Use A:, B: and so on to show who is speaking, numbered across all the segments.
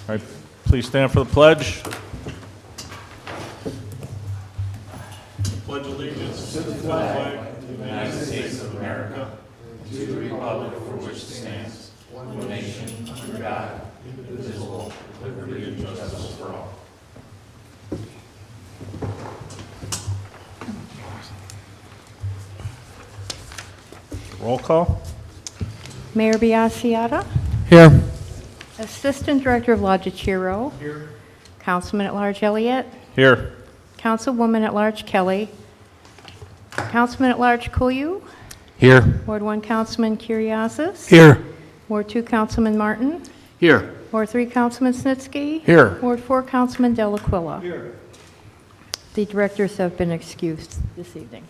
A: All right, please stand for the pledge. Pledge allegiance to the flag of the United States of America, to the republic for which it stands, one nation, under God, indivisible, with liberty and justice for all. Roll call.
B: Mayor Biassiata.
C: Here.
B: Assistant Director of Law Chiro.
C: Here.
B: Councilman at Large Elliott.
A: Here.
B: Councilwoman at Large Kelly. Councilman at Large Koyu.
C: Here.
B: Ward 1 Councilman Curriasis.
C: Here.
B: Ward 2 Councilman Martin.
C: Here.
B: Ward 3 Councilman Snitsky.
C: Here.
B: Ward 4 Councilman Delaquila. Here. The directors have been excused this evening.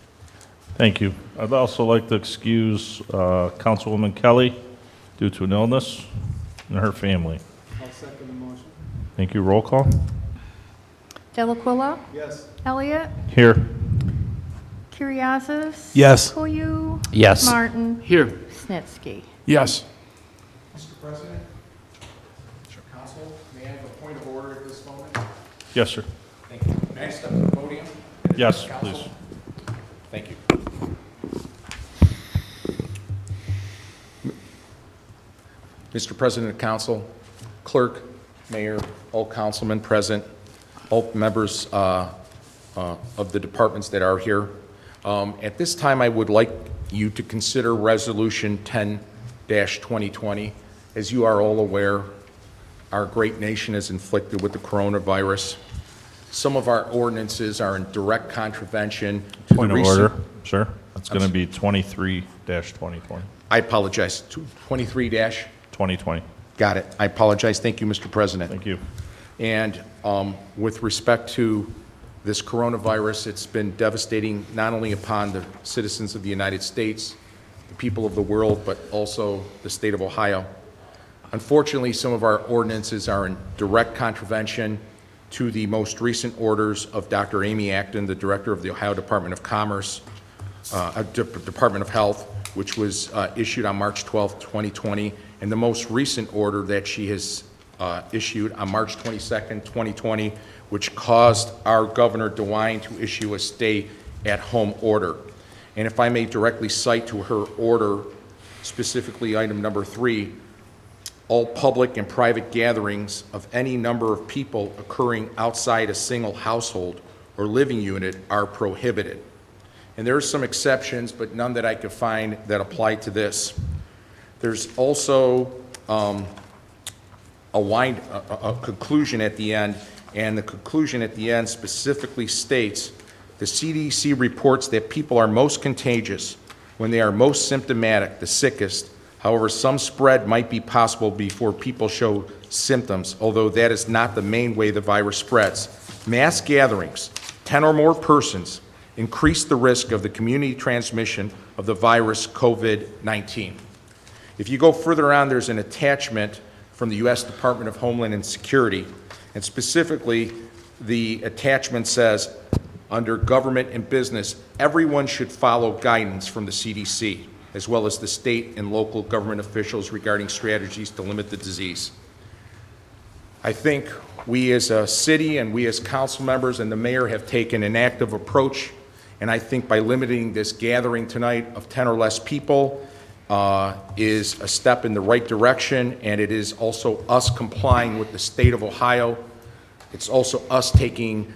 A: Thank you. I'd also like to excuse Councilwoman Kelly due to an illness and her family.
C: I'll second the motion.
A: Thank you. Roll call.
B: Delaquila.
C: Yes.
B: Elliott.
A: Here.
B: Curriasis.
C: Yes.
B: Koyu.
C: Yes.
B: Martin.
C: Here.
B: Snitsky.
C: Yes.
D: Mr. President, Council, may I have a point of order at this moment?
A: Yes, sir.
D: Thank you. May I step to the podium?
A: Yes,
D: Council?
A: please.
D: Thank you. Mr. President, Council, Clerk, Mayor, all councilmen present, all members of the departments that are here. At this time, I would like you to consider Resolution 10-2020. As you are all aware, our great nation is inflicted with the coronavirus. Some of our ordinances are in direct contravention to
A: Point
D: the
A: of
D: recent...
A: order, sir. It's going to be 23-2020.
D: I apologize. 23 dash?
A: 2020.
D: Got it. I apologize. Thank you, Mr. President.
A: Thank you.
D: And with respect to this coronavirus, it's been devastating not only upon the citizens of the United States, the people of the world, but also the state of Ohio. Unfortunately, some of our ordinances are in direct contravention to the most recent orders of Dr. Amy Acton, the Director of the Ohio Department of Commerce, Department of Health, which was issued on March 12, 2020, and the most recent order that she has issued on March 22nd, 2020, which caused our Governor DeWine to issue a stay-at-home order. And if I may directly cite to her order, specifically item number 3, all public and private gatherings of any number of people occurring outside a single household or living unit are prohibited. And there are some exceptions, but none that I could find that apply to this. There's also a conclusion at the end, and the conclusion at the end specifically states, the CDC reports that people are most contagious when they are most symptomatic, the sickest. However, some spread might be possible before people show symptoms, although that is not the main way the virus spreads. Mass gatherings, 10 or more persons, increase the risk of the community transmission of the virus COVID-19. If you go further on, there's an attachment from the U.S. Department of Homeland Security, and specifically, the attachment says, under government and business, everyone should follow guidance from the CDC, as well as the state and local government officials regarding strategies to limit the disease. I think we as a city and we as council members and the mayor have taken an active approach, and I think by limiting this gathering tonight of 10 or less people is a step in the right direction, and it is also us complying with the state of Ohio. It's also us taking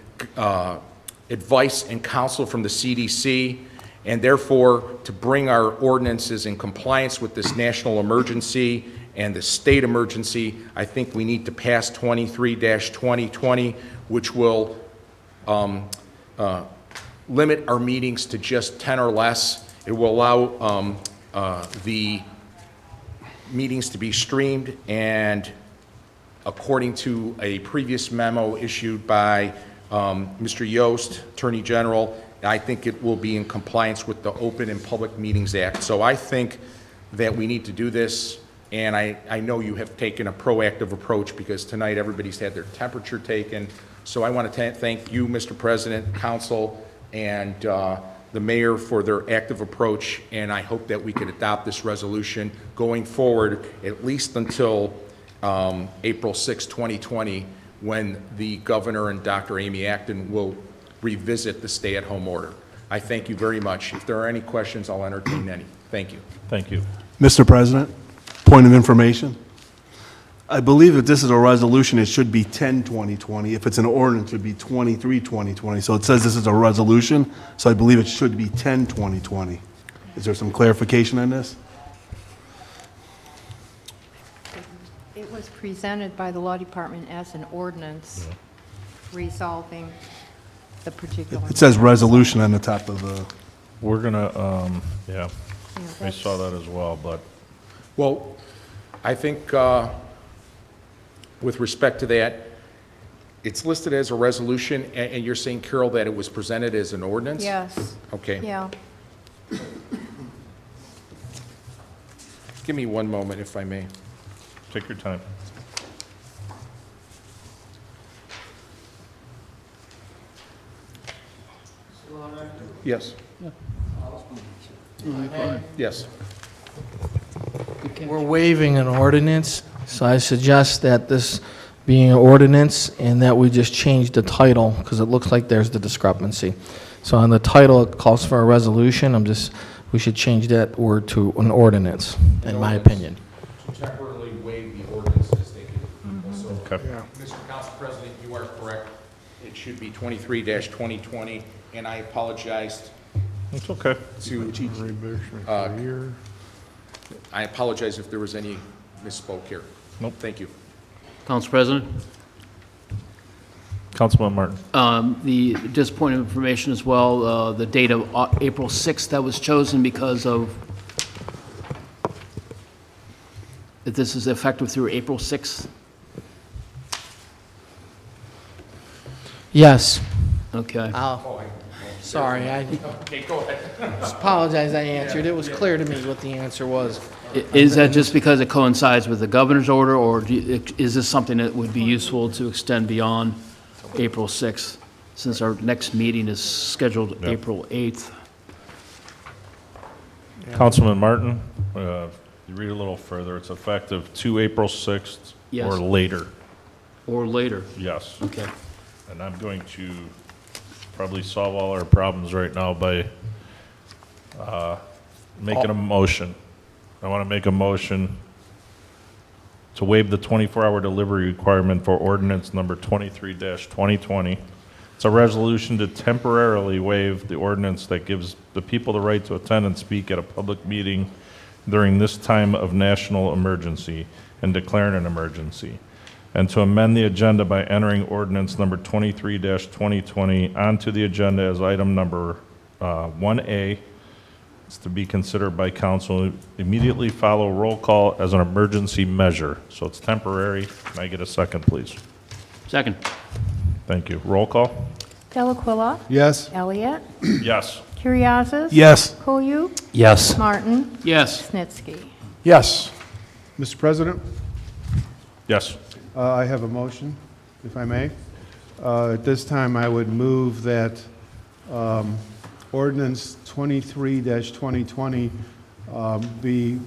D: advice and counsel from the CDC, and therefore to bring our ordinances in compliance with this national emergency and the state emergency. I think we need to pass 23-2020, which will limit our meetings to just 10 or less. It will allow the meetings to be streamed, and according to a previous memo issued by Mr. Yost, Attorney General, I think it will be in compliance with the Open and Public Meetings Act. So I think that we need to do this, and I know you have taken a proactive approach because tonight everybody's had their temperature taken. So I want to thank you, Mr. President, Council, and the mayor for their active approach, and I hope that we can adopt this resolution going forward, at least until April 6, 2020, when the governor and Dr. Amy Acton will revisit the stay-at-home order. I thank you very much. If there are any questions, I'll entertain any. Thank you.
A: Thank you.
E: Mr. President, point of information. I believe if this is a resolution, it should be 10/2020. If it's an ordinance, it would be 23/2020. So it says this is a resolution, so I believe it should be 10/2020. Is there some clarification on this?
B: It was presented by the Law Department as an ordinance resolving the particular.
E: It says resolution on the top of the,
A: We're gonna, yeah,
B: Yeah,
A: I saw that as well, but
D: Well, I think with respect to that, it's listed as a resolution, and you're saying, Carol, that it was presented as an ordinance?
B: Yes,
D: Okay.
B: yeah.
D: Give me one moment, if I may.
A: take your time.
D: Yes. Yes.
C: We're waiving an ordinance, so I suggest that this being an ordinance and that we just change the title, because it looks like there's the discrepancy. So on the title, it calls for a resolution. We should change that word to an ordinance, in my opinion.
D: Temporarily waive the ordinance as stated. So,
A: Okay.
D: Mr. Council President, you are correct. It should be 23-2020, and I apologized
A: It's okay.
D: I apologize if there was any misspoke here.
A: Nope.
D: Thank you.
F: Council President,
A: Councilman Martin.
F: just point of information as well, the date of April 6th, that was chosen because of, that this is effective through April 6th?
C: Yes.
F: Okay.
C: Sorry, I
D: Okay, go ahead.
C: apologize I answered. It was clear to me what the answer was.
F: Is that just because it coincides with the governor's order, or is this something that would be useful to extend beyond April 6th, since our next meeting is scheduled
A: Yep.
F: April 8th?
A: Councilman Martin, you read a little further. It's effective to April 6th
F: Yes.
A: or later.
F: Or later?
A: Yes.
F: Okay.
A: And I'm going to probably solve all our problems right now by making a motion. I want to make a motion to waive the 24-hour delivery requirement for ordinance number 23-2020. It's a resolution to temporarily waive the ordinance that gives the people the right to attend and speak at a public meeting during this time of national emergency and declaring an emergency, and to amend the agenda by entering ordinance number 23-2020 onto the agenda as item number 1A. It's to be considered by council. Immediately follow roll call as an emergency measure. So it's temporary. Can I get a second, please?
F: Second.
A: Thank you. Roll call?
B: Delaquila,
E: yes?
B: Elliott,
A: Yes.
B: Curriasis.
E: Yes.
B: Koyu,
C: Yes.
B: Martin,
F: Yes.
B: Snitsky.
G: Yes. Mr. President,
A: Yes.
G: I have a motion, if I may. At this time, I would move that ordinance 23-2020 be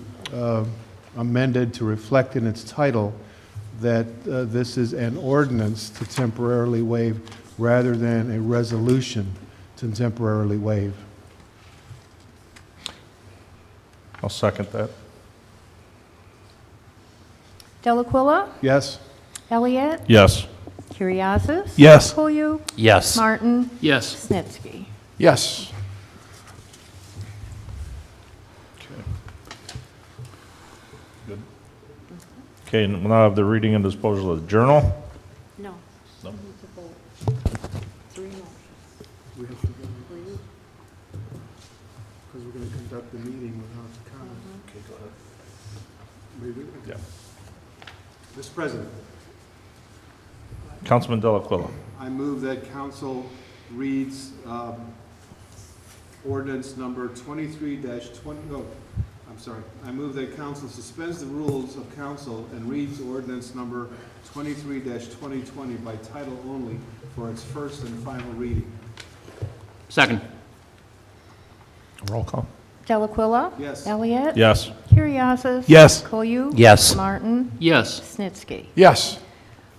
G: amended to reflect in its title that this is an ordinance to temporarily waive rather than a resolution to temporarily waive.
A: I'll second that.
B: Delaquila,
G: Yes?
B: Elliott,
A: Yes.
B: Curriasis.
E: Yes.
B: Koyu,
C: Yes.
B: Martin,
F: Yes.
B: Snitsky.
G: Yes.
A: Okay, and we'll now have the reading and disposal of the journal.
B: No.
A: No.
B: Three motions.
G: We have to go, because we're going to conduct the meeting without the comment.
A: Okay, go ahead.
G: Maybe-
A: Yeah.
G: Mr. President,
A: Councilman Delaquila.
G: I move that council reads ordinance number 23-20, I'm sorry. I move that council suspends the rules of council and reads ordinance number 23-2020 by title only for its first and final reading.
F: Second.
A: Roll call.
B: Delaquilla.
G: Yes.
B: Elliott.
A: Yes.
B: Curriasis.
E: Yes.
B: Koyu.
A: Yes.
B: Martin.
F: Yes.
B: Snitsky.
E: Yes.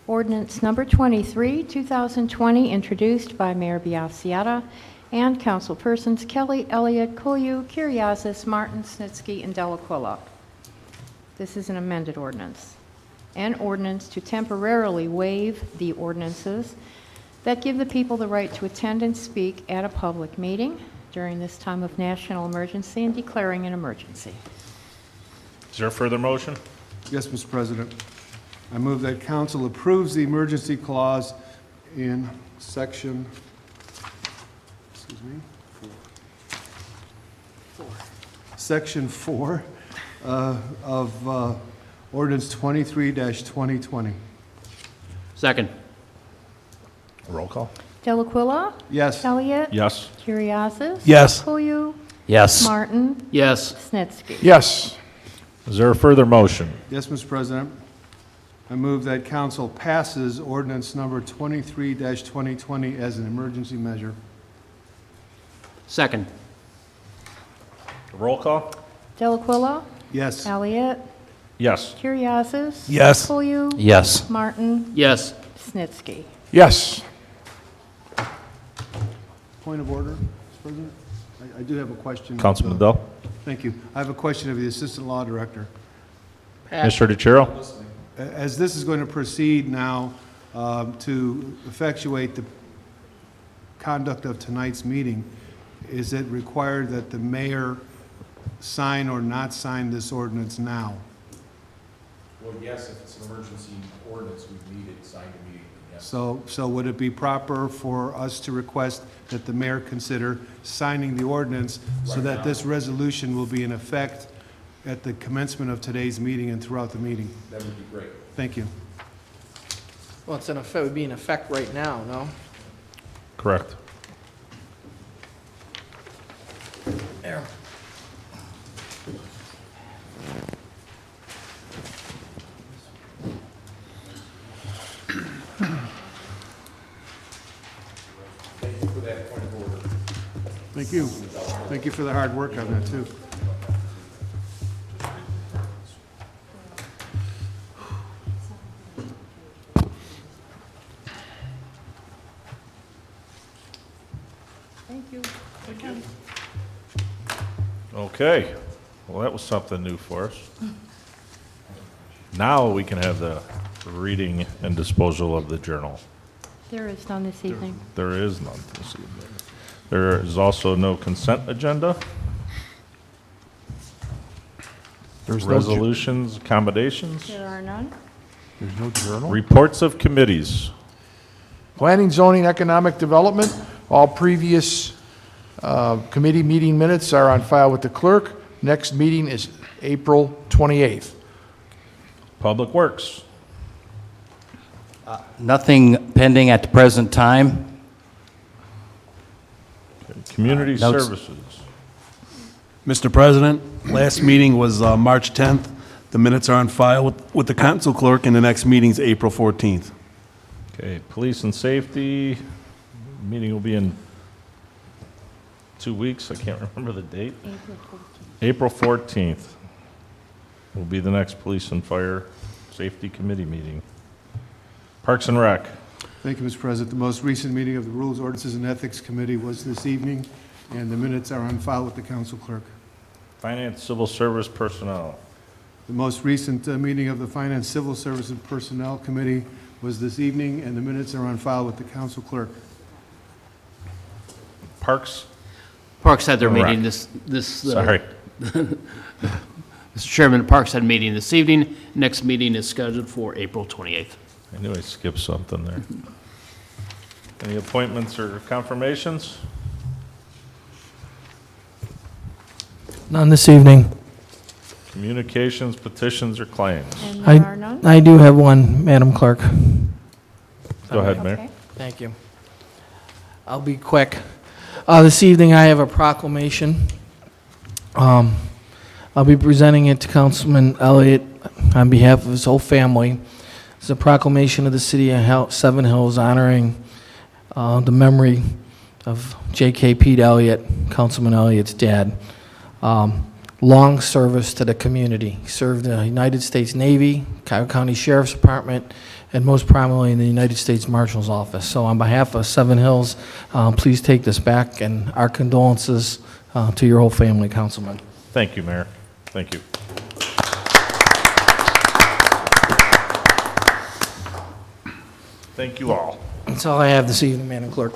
B: Ordinance number 23, 2020, introduced by Mayor Biassiata and councilpersons Kelly, Elliott, Koyu, Curriasis, Martin, Snitsky, and Delaquilla. This is an amended ordinance. An ordinance to temporarily waive the ordinances that give the people the right to attend and speak at a public meeting during this time of national emergency and declaring an emergency.
A: Is there a further motion?
G: Yes, Mr. President. I move that council approves the emergency clause in section, excuse me, section 4 of ordinance 23-2020.
F: Second.
A: Roll call.
B: Delaquilla.
G: Yes.
B: Elliott.
A: Yes.
B: Curriasis.
E: Yes.
B: Koyu.
A: Yes.
B: Martin.
F: Yes.
B: Snitsky.
E: Yes.
A: Is there a further motion?
G: Yes, Mr. President. I move that council passes ordinance number 23-2020 as an emergency measure.
F: Second.
A: Roll call.
B: Delaquilla.
G: Yes.
B: Elliott.
A: Yes.
B: Curriasis.
E: Yes.
B: Koyu.
A: Yes.
B: Martin.
F: Yes.
B: Snitsky.
E: Yes.
G: Point of order, Mr. President? I do have a question.
A: Councilman Dell.
G: Thank you. I have a question of the Assistant Law Director.
A: Mr. DeChiro.
G: As this is going to proceed now to effectuate the conduct of tonight's meeting, is it required that the mayor sign or not sign this ordinance now?
D: Well, yes, if it's an emergency ordinance, we need it signed immediately, yes.
G: So would it be proper for us to request that the mayor consider signing the ordinance so that this resolution will be in effect at the commencement of today's meeting and throughout the meeting?
D: That would be great.
G: Thank you.
C: Well, it's in effect, it would be in effect right now, no?
A: Correct.
C: There.
D: Thank you for that point of order.
G: Thank you. Thank you for the hard work on that, too.
B: Thank you.
A: Okay. Well, that was something new for us. Now we can have the reading and disposal of the journal.
B: There is none this evening.
A: There is none this evening. There is also no consent agenda.
E: There's
A: Resolutions, accommodations,
B: There are none.
E: There's no journal?
A: reports of committees.
H: Planning, zoning, economic development, all previous committee meeting minutes are on file with the clerk. Next meeting is April 28th.
A: Public Works.
I: Nothing pending at the present time.
A: Community
I: Notes.
A: Services.
E: Mr. President, last meeting was March 10th. The minutes are on file with the council clerk, and the next meeting's April 14th.
A: Okay, Police and Safety, meeting will be in 2 weeks, I can't remember the date. April 14th will be the next Police and Fire Safety Committee meeting. Parks and Rec.
G: Thank you, Mr. President. The most recent meeting of the Rules, Ordinances, and Ethics Committee was this evening, and the minutes are on file with the council clerk.
A: Finance, Civil Service Personnel.
G: The most recent meeting of the Finance, Civil Service, and Personnel Committee was this evening, and the minutes are on file with the council clerk.
A: Parks,
F: Parks had their
A: Rec.
F: meeting this.
A: sorry.
F: Mr. Chairman, the Parks had a meeting this evening. Next meeting is scheduled for April 28th.
A: I knew I skipped something there. Any appointments or confirmations?
C: None this evening.
A: Communications, petitions, or claims?
B: And there are none?
C: I do have one, Madam Clerk.
A: Go ahead, Mayor.
B: Okay.
C: Thank you. I'll be quick. This evening, I have a proclamation. I'll be presenting it to Councilman Elliott on behalf of his whole family. It's a proclamation of the city of Seven Hills honoring the memory of J.K. Pete Elliott, Councilman Elliott's dad. long service to the community. He served in the United States Navy, Cuyahoga County Sheriff's Department, and most prominently in the United States Marshal's Office. So on behalf of Seven Hills, please take this back, and our condolences to your whole family, Councilman.
A: Thank you, Mayor. Thank you. Thank you all.
C: That's all I have this evening, Madam Clerk.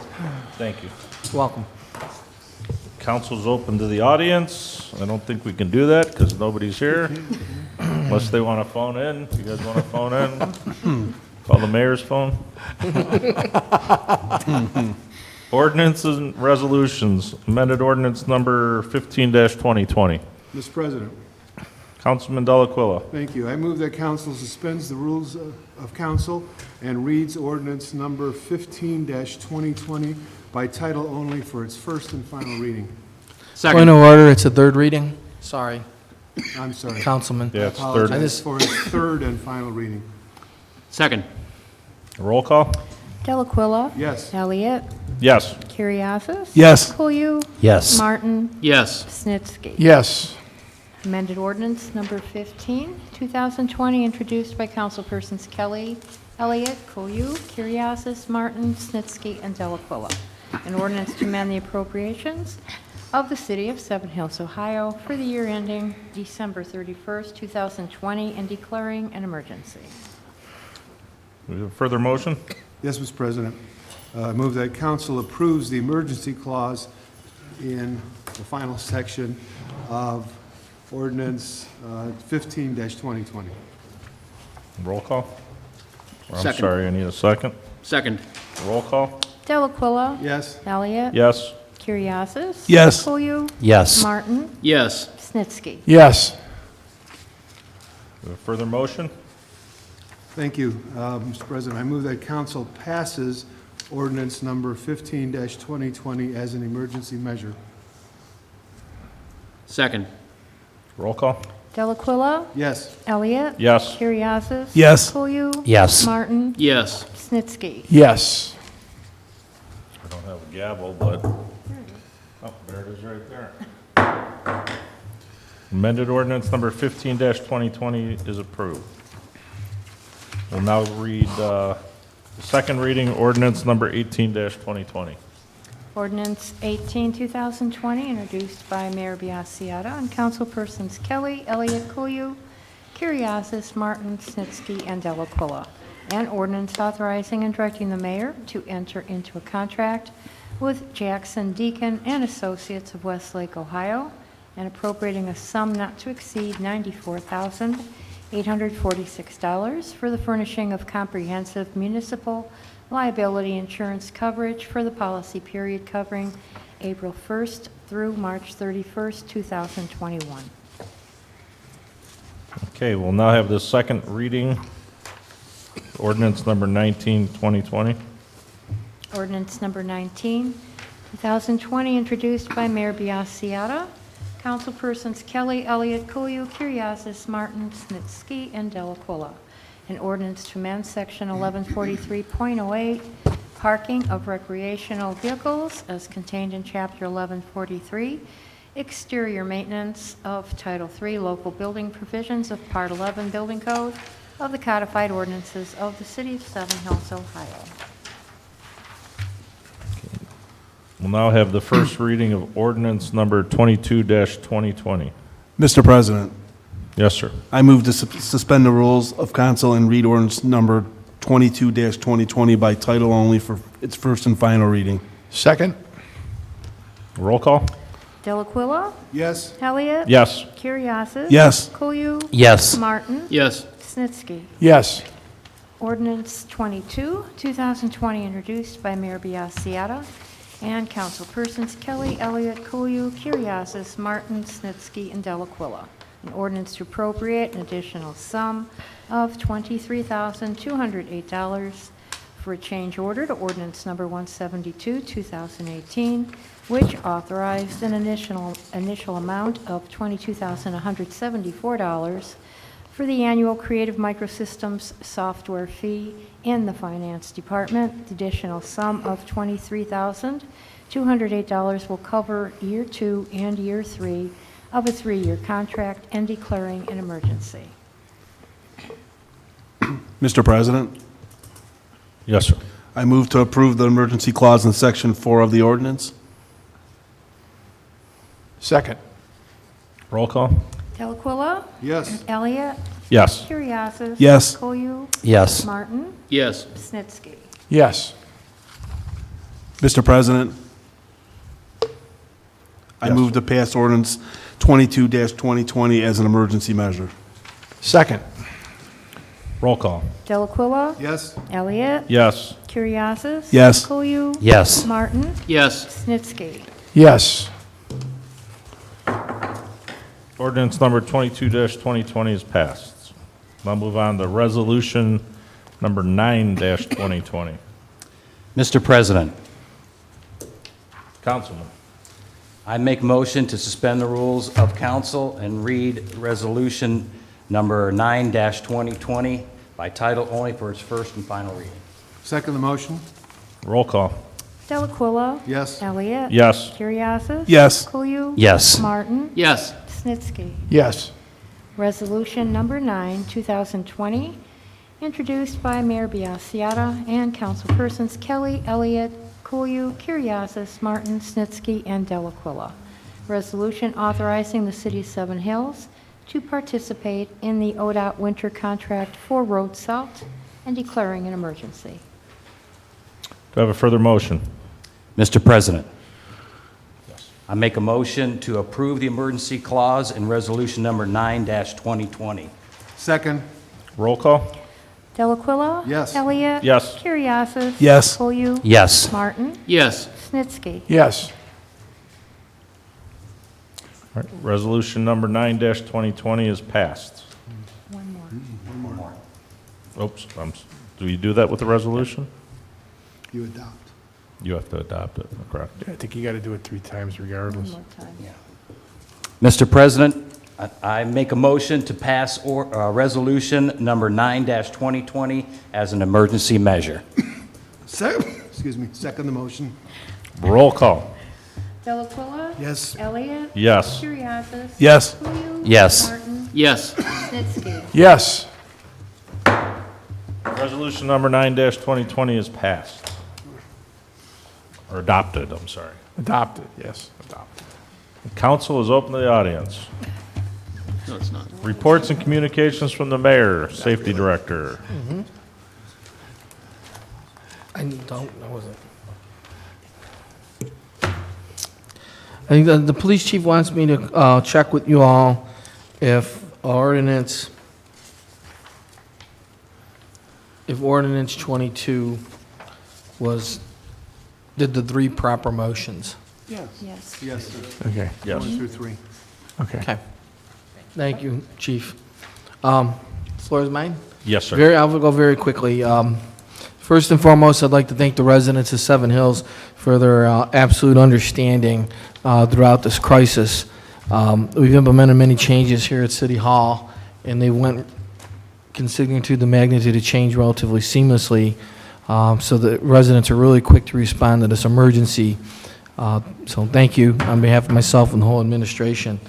A: Thank you.
C: Welcome.
A: Council's open to the audience. I don't think we can do that because nobody's here. Unless they want to phone in. You guys want to phone in? Call the mayor's phone. Ordinances and resolutions. Amended ordinance number 15-2020.
G: Mr. President,
A: Councilman Delaquilla.
G: thank you. I move that council suspends the rules of council and reads ordinance number 15-2020 by title only for its first and final reading.
C: Point
F: Second.
C: of order, it's a third reading. Sorry,
G: I'm sorry.
C: Councilman.
A: Yeah, it's third.
G: Apologize for its third and final reading.
F: Second.
A: Roll call?
B: Delaquilla.
G: Yes.
B: Elliott.
A: Yes.
B: Curriasis.
E: Yes.
B: Koyu.
I: Yes.
B: Martin.
F: Yes.
B: Snitsky.
H: Yes.
B: Amended ordinance number 15, 2020, introduced by councilpersons Kelly, Elliott, Koyu, Curriasis, Martin, Snitsky, and Delaquilla. An ordinance to amend the appropriations of the city of Seven Hills, Ohio for the year ending December 31st, 2020, and declaring an emergency.
A: We have a further motion?
G: Yes, Mr. President. I move that council approves the emergency clause in the final section of ordinance 15-2020.
A: Roll call? Or I'm
F: Second.
A: sorry, I need a second.
F: Second.
A: Roll call?
B: Delaquilla.
G: Yes.
B: Elliott.
A: Yes.
B: Curriasis.
E: Yes.
B: Koyu.
I: Yes.
B: Martin.
F: Yes.
B: Snitsky.
H: Yes.
A: We have a further motion?
G: Thank you, Mr. President. I move that council passes ordinance number 15-2020 as an emergency measure.
F: Second.
A: Roll call?
B: Delaquilla.
G: Yes.
B: Elliott.
A: Yes.
B: Curriasis.
E: Yes.
B: Koyu.
I: Yes.
B: Martin.
F: Yes.
B: Snitsky.
H: Yes.
A: I don't have a gavel, but, oh, there it is right there. Amended ordinance number 15-2020 is approved. We'll now read the second reading, ordinance number 18-2020.
B: Ordinance 18, 2020, introduced by Mayor Biassiata and councilpersons Kelly, Elliott, Koyu, Curriasis, Martin, Snitsky, and Delaquilla. An ordinance authorizing and directing the mayor to enter into a contract with Jackson Deacon and Associates of Westlake, Ohio, and appropriating a sum not to exceed $94,846 for the furnishing of comprehensive municipal liability insurance coverage for the policy period covering April 1st through March 31st, 2021.
A: Okay, we'll now have the second reading, ordinance number 19-2020.
B: Ordinance number 19, 2020, introduced by Mayor Biassiata, councilpersons Kelly, Elliott, Koyu, Curriasis, Martin, Snitsky, and Delaquilla. An ordinance to amend section 1143.08, parking of recreational vehicles, as contained in chapter 1143, exterior maintenance of Title III, local building provisions of Part 11 Building Code of the codified ordinances of the city of Seven Hills, Ohio.
A: We'll now have the first reading of ordinance number 22-2020.
E: Mr. President,
A: Yes, sir.
E: I move to suspend the rules of council and read ordinance number 22-2020 by title only for its first and final reading.
H: Second.
A: Roll call?
B: Delaquilla.
G: Yes.
B: Elliott.
A: Yes.
B: Curriasis.
E: Yes.
B: Koyu.
I: Yes.
B: Martin.
F: Yes.
B: Snitsky.
H: Yes.
B: Ordinance 22, 2020, introduced by Mayor Biassiata and councilpersons Kelly, Elliott, Koyu, Curriasis, Martin, Snitsky, and Delaquilla. An ordinance to appropriate an additional sum of $23,208 for a change order to ordinance number 172, 2018, which authorized an initial amount of $22,174 for the annual Creative Microsystems software fee in the Finance Department. The additional sum of $23,208 will cover Year 2 and Year 3 of a 3-year contract and declaring an emergency.
E: Mr. President,
A: Yes, sir.
E: I move to approve the emergency clause in Section 4 of the ordinance.
H: Second.
A: Roll call?
B: Delaquila,
G: Yes.
B: Elliott,
A: Yes.
B: Curriasis.
E: Yes.
B: Koyu,
I: Yes.
B: Martin,
F: Yes.
B: Snitsky.
H: Yes.
E: Mr. President, I
A: Yes.
E: move to pass ordinance 22-2020 as an emergency measure.
H: Second.
A: Roll call?
B: Delaquila,
G: Yes.
B: Elliott,
A: Yes.
B: Curriasis.
E: Yes.
B: Koyu,
I: Yes.
B: Martin,
F: Yes.
B: Snitsky.
H: Yes.
A: Ordinance number 22-2020 is passed. I'll move on to resolution number 9-2020.
I: Mr. President,
A: Councilman?
I: I make motion to suspend the rules of council and read resolution number 9-2020 by title only for its first and final reading.
G: Second the motion?
A: Roll call?
B: Delaquila.
G: Yes.
B: Elliott.
A: Yes.
B: Curriasis.
E: Yes.
B: Koyu.
I: Yes.
B: Martin,
F: Yes.
B: Snitsky.
H: Yes.
B: Resolution number 9, 2020, introduced by Mayor Biassiata and councilpersons Kelly, Elliott, Koyu, Curriasis, Martin, Snitsky, and Delaquila. Resolution authorizing the City of Seven Hills to participate in the ODOT winter contract for Road Salt and declaring an emergency.
A: Do I have a further motion?
I: Mr. President, I make a motion to approve the emergency clause in resolution number 9-2020.
G: Second?
A: Roll call?
B: Delaquila.
G: Yes.
B: Elliott.
A: Yes.
B: Curriasis.
E: Yes.
B: Koyu.
I: Yes.
B: Martin,
F: Yes.
B: Snitsky.
H: Yes.
A: All right, resolution number 9-2020 is passed.
B: One more.
A: Oops, do you do that with the resolution?
G: You adopt.
A: You have to adopt it, correct?
H: I think you got to do it 3 times
B: One
H: regardless.
B: more time.
I: Mr. President, I make a motion to pass resolution number 9-2020 as an emergency measure.
G: Excuse me. Second the motion?
A: Roll call?
B: Delaquila.
G: Yes.
B: Elliott.
A: Yes.
B: Curriasis.
E: Yes.
B: Koyu.
I: Yes.
B: Martin,
F: Yes.
B: Snitsky.
H: Yes.
A: Resolution number 9-2020 is passed. Or adopted, I'm sorry.
H: Adopted, yes, adopted.
A: Council is open to the audience.
F: No, it's not.
A: Reports and communications from the mayor, safety director.
C: I don't know, is it? I think the police chief wants me to check with you all if ordinance 22 did the 3 proper motions.
G: Yes.
B: Yes.
G: Yes, sir.
H: Okay,
A: Yes.
G: 1 through 3.
H: okay.
C: Okay. Thank you, chief. Floor is mine?
A: Yes, sir.
C: I'll go very quickly. First and foremost, I'd like to thank the residents of Seven Hills for their absolute understanding throughout this crisis. We've implemented many changes here at City Hall, and they went, considering to the magnitude of change, relatively seamlessly. So the residents are really quick to respond to this emergency. So thank you on behalf of myself and the whole administration.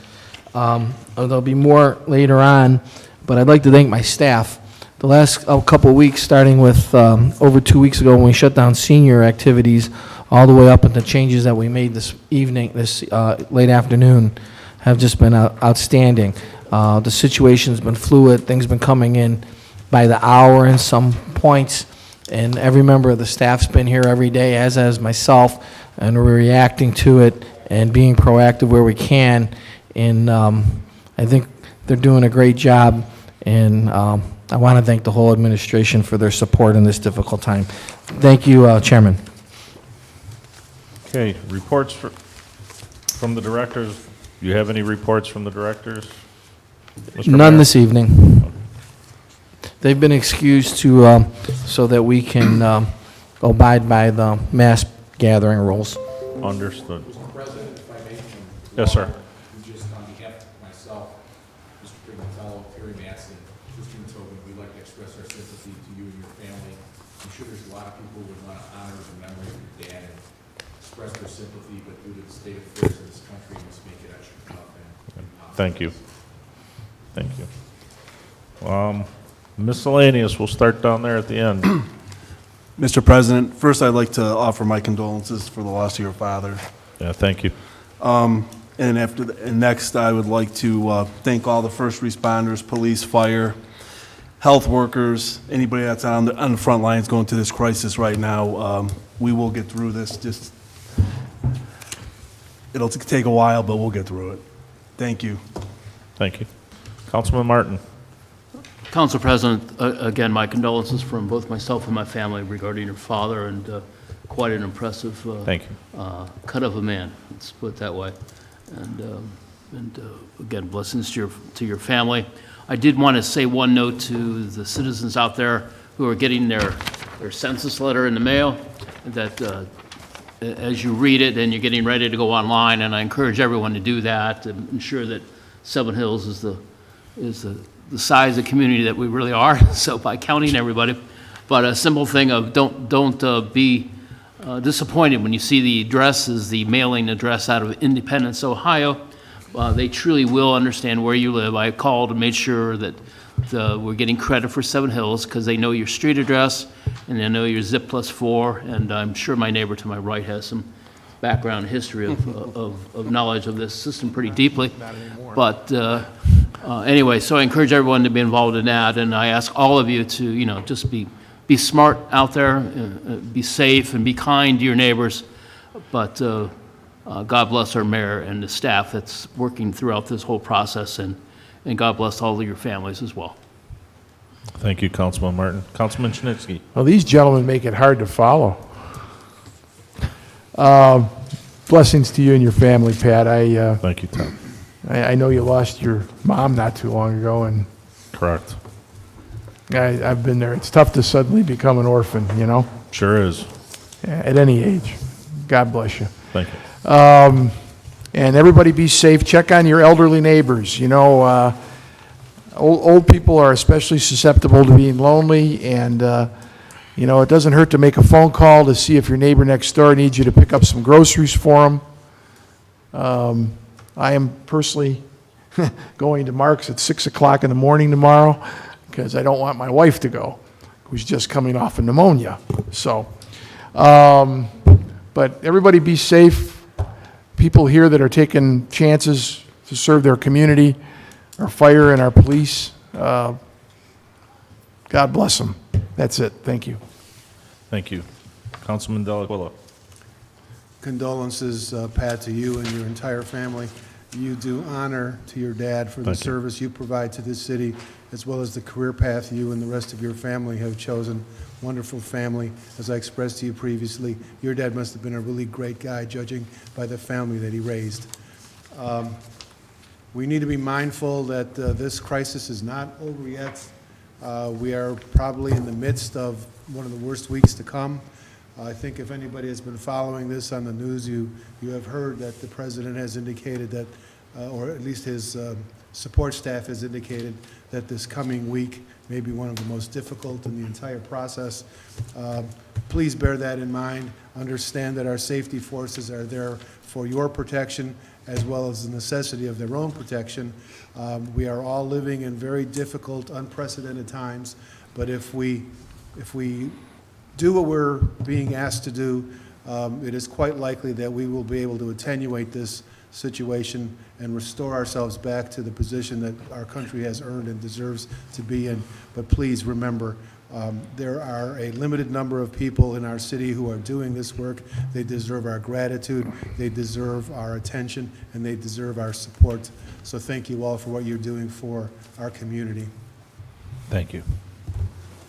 C: There'll be more later on, but I'd like to thank my staff. The last couple of weeks, starting with over 2 weeks ago when we shut down senior activities, all the way up into changes that we made this evening, this late afternoon, have just been outstanding. The situation's been fluid. Things been coming in by the hour in some points, and every member of the staff's been here every day, as has myself, and we're reacting to it and being proactive where we can. And I think they're doing a great job, and I want to thank the whole administration for their support in this difficult time. Thank you, Chairman.
A: Okay, reports from the directors. Do you have any reports from the directors? Mr.
C: None
A: Mayor?
C: this evening. They've been excused to, so that we can abide by the mass gathering rules.
A: Understood.
J: Mr. President, if I may,
A: Yes, sir.
J: just on behalf of myself, Mr. Pignatello, Terry Matson, Christine Tobin, we'd like to express our sympathy to you and your family. I'm sure there's a lot of people who would want to honor the memory of your dad and express their sympathy, but due to the state of affairs in this country, it must make it extra tough. And
A: Thank you. Thank you. Miscellaneous, we'll start down there at the end.
E: Mr. President, first I'd like to offer my condolences for the loss of your father.
A: Yeah, thank you.
E: And next, I would like to thank all the first responders, police, fire, health workers, anybody that's on the front lines going through this crisis right now. We will get through this. It'll take a while, but we'll get through it. Thank you.
A: Thank you. Councilman Martin.
F: Council President, again, my condolences from both myself and my family regarding your father, and quite an impressive
A: Thank you.
F: cut of a man, let's put it that way. And again, blessings to your family. I did want to say one note to the citizens out there who are getting their census letter in the mail, that as you read it and you're getting ready to go online, and I encourage everyone to do that, to ensure that Seven Hills is the size of community that we really are, so by counting everybody. But a simple thing of don't be disappointed when you see the address is the mailing address out of Independence, Ohio. They truly will understand where you live. I called and made sure that we're getting credit for Seven Hills because they know your street address and they know your zip +4, and I'm sure my neighbor to my right has some background history of knowledge of this system pretty deeply. But anyway, so I encourage everyone to be involved in that, and I ask all of you to, just be smart out there, be safe, and be kind to your neighbors. But God bless our mayor and the staff that's working throughout this whole process, and God bless all of your families as well.
A: Thank you, Councilman Martin. Councilman Chernitsky.
H: Well, these gentlemen make it hard to follow. Blessings to you and your family, Pat.
A: Thank you, Tom.
H: I know you lost your mom not too long ago, and
A: Correct.
H: I've been there. It's tough to suddenly become an orphan,
A: Sure is.
H: at any age. God bless you.
A: Thank you.
H: And everybody be safe. Check on your elderly neighbors. Old people are especially susceptible to being lonely, and it doesn't hurt to make a phone call to see if your neighbor next door needs you to pick up some groceries for them. I am personally going to Mark's at 6 o'clock in the morning tomorrow because I don't want my wife to go, who's just coming off of pneumonia. So, but everybody be safe. People here that are taking chances to serve their community, our fire and our police, God bless them. That's it. Thank you.
A: Thank you. Councilman Delaquila.
G: Condolences, Pat, to you and your entire family. You do honor to your dad for the
A: Thank you.
G: service you provide to this city, as well as the career path you and the rest of your family have chosen. Wonderful family. As I expressed to you previously, your dad must have been a really great guy, judging by the family that he raised. We need to be mindful that this crisis is not over yet. We are probably in the midst of one of the worst weeks to come. I think if anybody has been following this on the news, you have heard that the president has indicated that, or at least his support staff has indicated that this coming week may be one of the most difficult in the entire process. Please bear that in mind. Understand that our safety forces are there for your protection as well as the necessity of their own protection. We are all living in very difficult, unprecedented times, but if we do what we're being asked to do, it is quite likely that we will be able to attenuate this situation and restore ourselves back to the position that our country has earned and deserves to be in. But please remember, there are a limited number of people in our city who are doing this work. They deserve our gratitude, they deserve our attention, and they deserve our support. So thank you all for what you're doing for our community.
A: Thank you.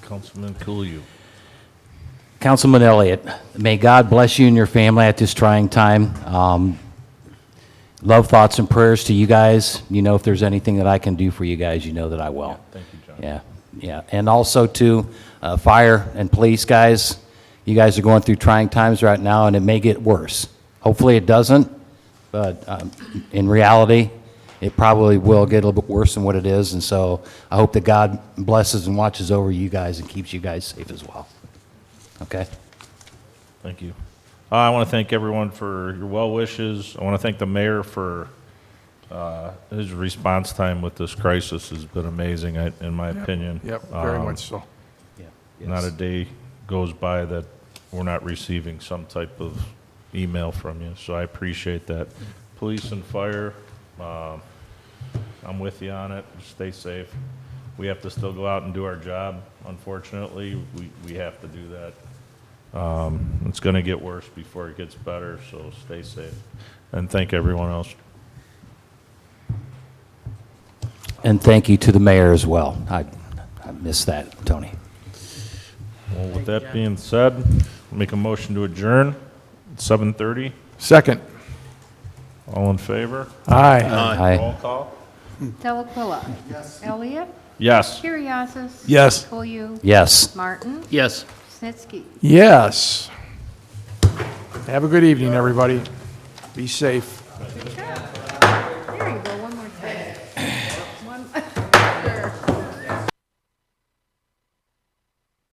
A: Councilman Cooley.
I: Councilman Elliott, may God bless you and your family at this trying time. Love, thoughts, and prayers to you guys. If there's anything that I can do for you guys, you know that I will.
A: Thank you, John.
I: Yeah. And also to fire and police guys, you guys are going through trying times right now, and it may get worse. Hopefully it doesn't, but in reality, it probably will get a little bit worse than what it is. And so I hope that God blesses and watches over you guys and keeps you guys safe as well. Okay?
A: Thank you. I want to thank everyone for your well wishes. I want to thank the mayor for His response time with this crisis has been amazing, in my opinion.
H: Yep, very much so.
A: Not a day goes by that we're not receiving some type of email from you, so I appreciate that. Police and fire, I'm with you on it. Stay safe. We have to still go out and do our job, unfortunately. We have to do that. It's going to get worse before it gets better, so stay safe. And thank everyone else.
I: And thank you to the mayor as well. I missed that, Tony.
A: Well, with that being said, make a motion to adjourn at 7:30.
H: Second.
A: All in favor?
H: Aye.
I: Aye.
A: Roll call?
B: Delaquilla. Elliott.
A: Yes.
B: Curriasis.
E: Yes.
B: Koyu.
I: Yes.
B: Martin.
F: Yes.
B: Snitsky.
H: Yes. Have a good evening, everybody. Be safe.
B: There you go, one more time. One.